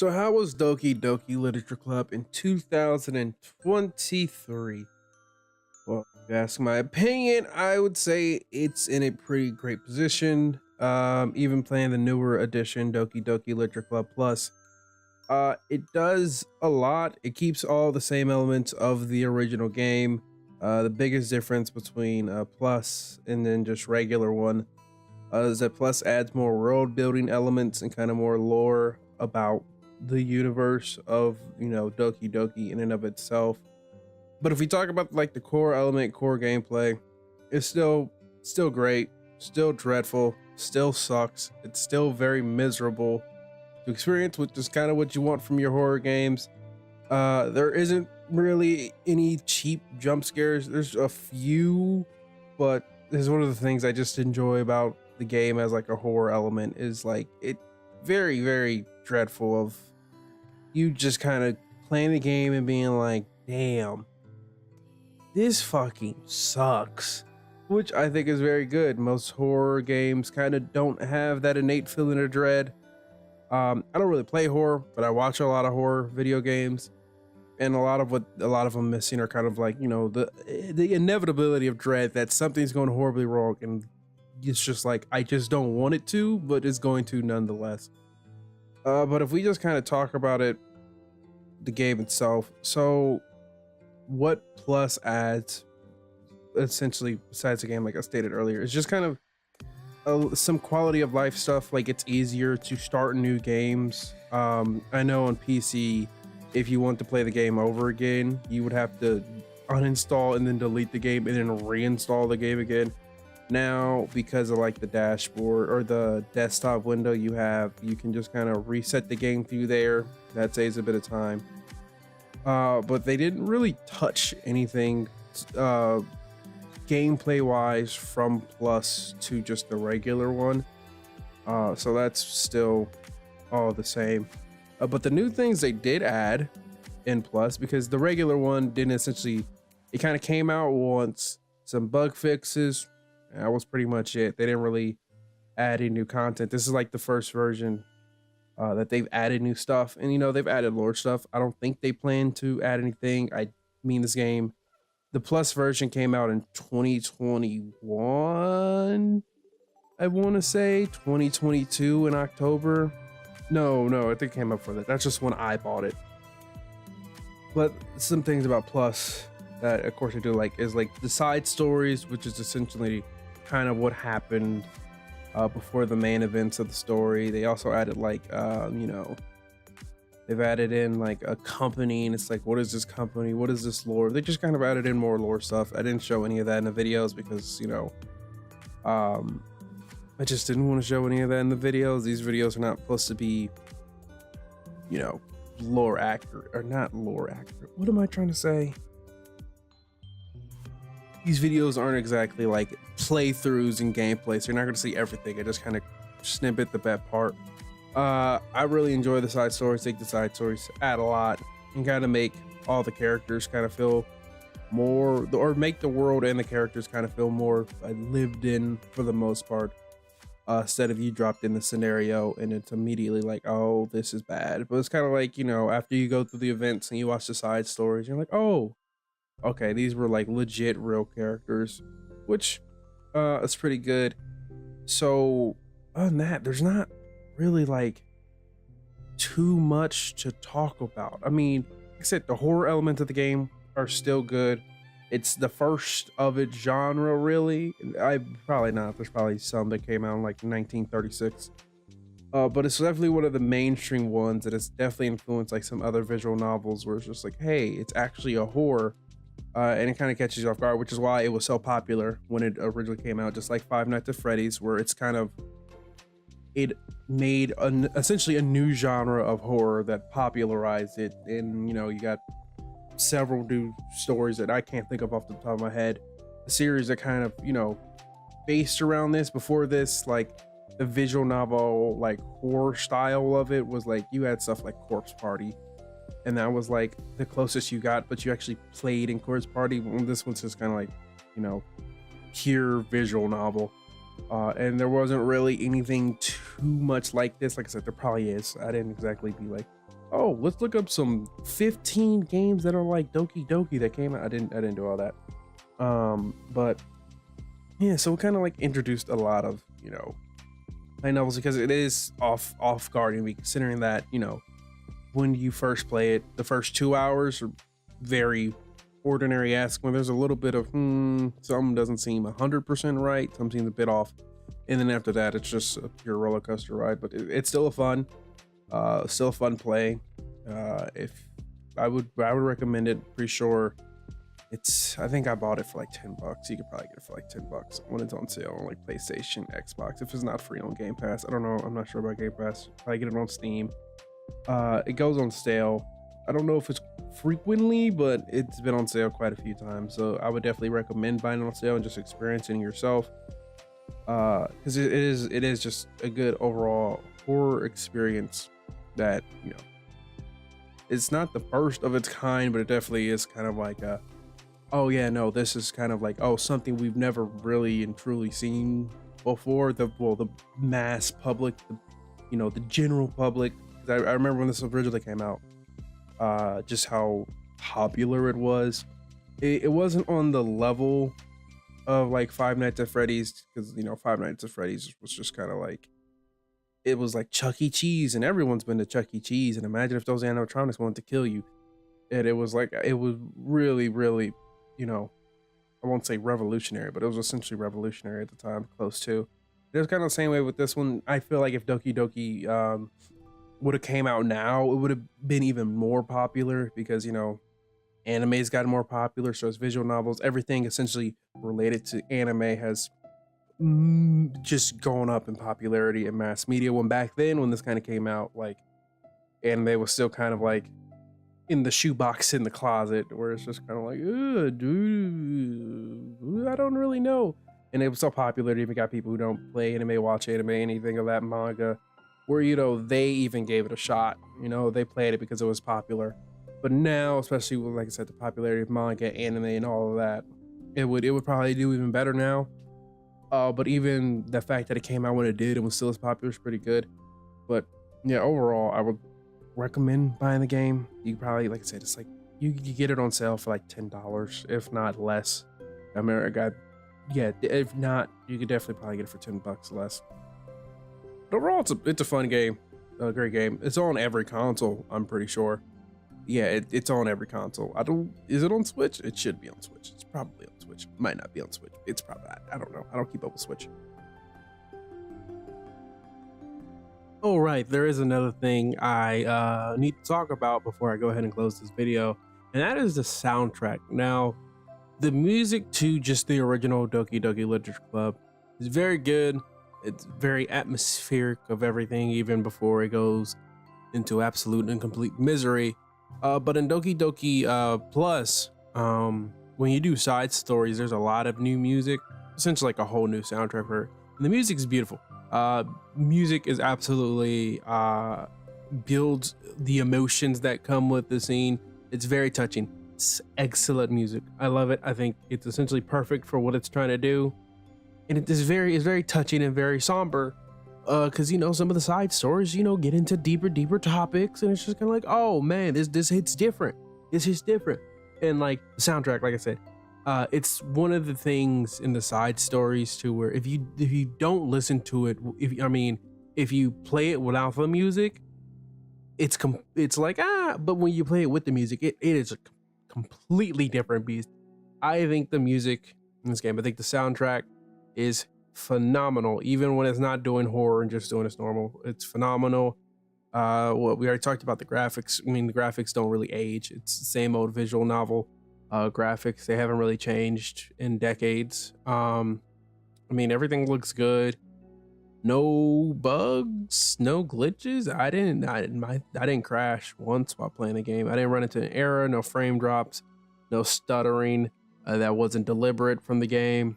So how was Doki Literature Club in 2023? Well, if you ask my opinion, I would say it's in a pretty great position. Even playing the newer edition, Doki Literature Club Plus, it does a lot. It keeps all the same elements of the original game. The biggest difference between Plus and then just regular one is that Plus adds more world building elements and kind of more lore about the universe of Doki in and of itself. But if we talk about like the core element, core gameplay, it's still great, still dreadful, still sucks. It's still very miserable to experience, which is kind of what you want from your horror games. There isn't really any cheap jump scares. There's a few, but this is one of the things I just enjoy about the game as like a horror element is like it very dreadful of you just kind of playing the game and being like, damn, this fucking sucks, which I think is very good. Most horror games kind of don't have that innate feeling of dread. I don't really play horror, but I watch a lot of horror video games, and a lot of them missing are kind of like, the inevitability of dread that something's going horribly wrong, and it's just like I just don't want it to, but it's going to nonetheless. But if we just kind of talk about it, the game itself, so what Plus adds essentially besides the game, like I stated earlier, is just kind of some quality of life stuff. Like it's easier to start new games. I know on PC, if you want to play the game over again, you would have to uninstall and then delete the game and then reinstall the game again. Now, because of like the dashboard or the desktop window you can just kind of reset the game through there. That saves a bit of time. But they didn't really touch anything gameplay wise from Plus to just the regular one. So that's still all the same. But the new things they did add in Plus, because the regular one didn't essentially, it kind of came out once, some bug fixes. That was pretty much it. They didn't really add any new content. This is like the first version that they've added new stuff, and they've added lore stuff. I don't think they plan to add anything. I mean, this game, the Plus version came out in 2021. I want to say 2022 in October. No, I think it came up for that. That's just when I bought it. But some things about Plus that, of course, I do like is like the side stories, which is essentially kind of what happened before the main events of the story. They also added like they've added in like a company, and it's like, what is this company, what is this lore? They just kind of added in more lore stuff. I didn't show any of that in the videos because I just didn't want to show any of that in the videos. These videos are not supposed to be lore accurate, or not lore accurate. What am I trying to say? These videos aren't exactly like playthroughs and gameplay, so you're not going to see everything. I just kind of snippet the best part. I really enjoy the side stories. Take the side stories, add a lot, and kind of make all the characters kind of feel more, or make the world and the characters kind of feel more lived in for the most part. Instead of you dropped in the scenario and it's immediately like, oh, this is bad. But it's kind of like, after you go through the events and you watch the side stories, you're like, oh, okay, these were like legit real characters, which is pretty good. So on that, there's not really like too much to talk about. I mean, like I said, the horror elements of the game are still good. It's the first of its genre, really. Probably not. There's probably some that came out in like 1936. But it's definitely one of the mainstream ones that has definitely influenced like some other visual novels where it's just like, hey, it's actually a horror. And it kind of catches you off guard, which is why it was so popular when it originally came out, just like Five Nights at Freddy's, where it made essentially a new genre of horror that popularized it. And you got several new stories that I can't think of off the top of my head. The series that kind of based around this. Before this, like the visual novel like horror style of it was like you had stuff like Corpse Party, and that was like the closest you got, but you actually played in Corpse Party. This one's just kind of like pure visual novel. And there wasn't really anything too much like this. Like I said, there probably is. I didn't exactly be like, oh, let's look up some 15 games that are like Doki Doki that came out. I didn't do all that. But yeah, so it kind of like introduced a lot of, light novels, because it is off guarding me, considering that, when you first play it, the first 2 hours are very ordinary-esque, when there's a little bit of something doesn't seem 100% right, something seems a bit off, and then after that it's just a pure roller coaster ride. But it's still a fun play. If I would recommend it. Pretty sure I think I bought it for like $10. You could probably get it for like $10 when it's on sale on like PlayStation, Xbox, if it's not free on Game Pass. I don't know, I'm not sure about Game Pass. Probably get it on Steam. It goes on sale, I don't know if it's frequently, but it's been on sale quite a few times, so I would definitely recommend buying it on sale and just experiencing it yourself, because it is just a good overall horror experience that, it's not the first of its kind, but it definitely is kind of like a, oh yeah, no, this is kind of like, oh, something we've never really and truly seen before. The mass public, the general public. I remember when this originally came out, just how popular it was. It wasn't on the level of like Five Nights at Freddy's, because Five Nights at Freddy's was just kind of like, it was like Chuck E. Cheese, and everyone's been to Chuck E. Cheese, and imagine if those animatronics wanted to kill you. And it was really, really, I won't say revolutionary, but it was essentially revolutionary at the time, close to. It was kind of the same way with this one. I feel like if Doki Doki would have came out now, it would have been even more popular, because anime's gotten more popular, so it's visual novels, everything essentially related to anime has just gone up in popularity in mass media. When back then, when this kind of came out, like, anime was still kind of like in the shoebox in the closet, where it's just kind of like, dude, I don't really know. And it was so popular, it even got people who don't play anime, watch anime, anything of that manga, where they even gave it a shot. They played it because it was popular. But now, especially with, like I said, the popularity of manga, anime, and all of that, it would probably do even better now. But even the fact that it came out when it did and was still as popular is pretty good. But yeah, overall, I would recommend buying the game. You probably, like I said, it's like you get it on sale for like $10, if not less. If not, you could definitely probably get it for $10 less. But overall, it's a fun game, a great game. It's on every console, I'm pretty sure. Yeah, it's on every console. Is it on Switch? It should be on Switch. It's probably on Switch. It might not be on Switch. It's probably, I don't know. I don't keep up with Switch. All right, there is another thing I need to talk about before I go ahead and close this video, and that is the soundtrack. Now, the music to just the original Doki Doki Literature Club is very good. It's very atmospheric of everything, even before it goes into absolute and complete misery. But in Doki Doki Plus, when you do side stories, there's a lot of new music, essentially like a whole new soundtrack for it. And the music is beautiful. Music is absolutely builds the emotions that come with the scene. It's very touching. It's excellent music. I love it. I think it's essentially perfect for what it's trying to do. And it's very touching and very somber, because some of the side stories get into deeper topics, and it's just kind of like, oh man, this hits different. This hits different. And like the soundtrack, like I said, it's one of the things in the side stories too, where if you don't listen to it, if you play it without the music, it's like, but when you play it with the music, it is a completely different beast. I think the music in this game, I think the soundtrack is phenomenal, even when it's not doing horror and just doing its normal. It's phenomenal. Well, we already talked about the graphics. I mean, the graphics don't really age. It's the same old visual novel graphics. They haven't really changed in decades. Everything looks good. No bugs, no glitches. I didn't crash once while playing the game. I didn't run into an error, no frame drops, no stuttering that wasn't deliberate from the game.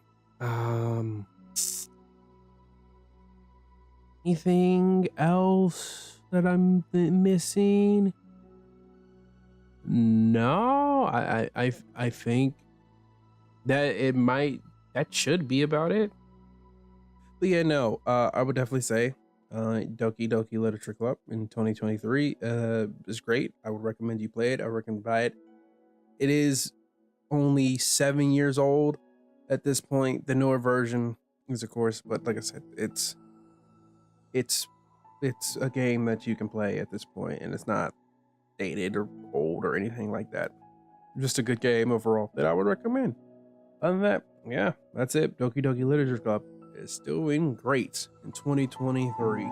Anything else that I'm missing? No, I think that that should be about it. But yeah, no, I would definitely say Doki Doki Literature Club in 2023 is great. I would recommend you play it. I recommend buy it. It is only 7 years old at this point. The newer version is, of course, but like I said, it's it's a game that you can play at this point, and it's not dated or old or anything like that. Just a good game overall that I would recommend. Other than that, yeah, that's it. Doki Doki Literature Club is doing great in 2023.